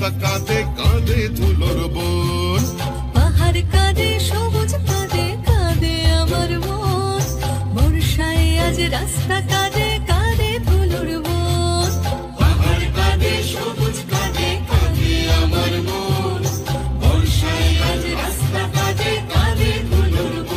রাস্তা কাঁদে কাঁদে ধুলোর বন। পাহাড় কাঁদে সবুজ কাঁদে কাঁদে আমার মন, বর্ষায় আজ রাস্তা কাঁদে কাঁদে ধুলোর বন। পাহাড় কাঁদে সবুজ কাঁদে কাঁদে আমার মন, বর্ষায় আজ রাস্তা কাঁদে কাঁদে ধুলোর বন।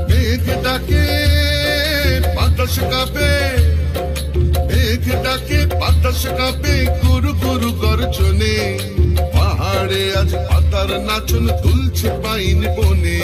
মেঘ ডাকে বাতাস কাঁপে, মেঘ ডাকে বাতাস কাঁপে গুরু গুরু গর্জনে। পাহাড়ে আজ পাতার নাচন তুলছে পাইন বনে।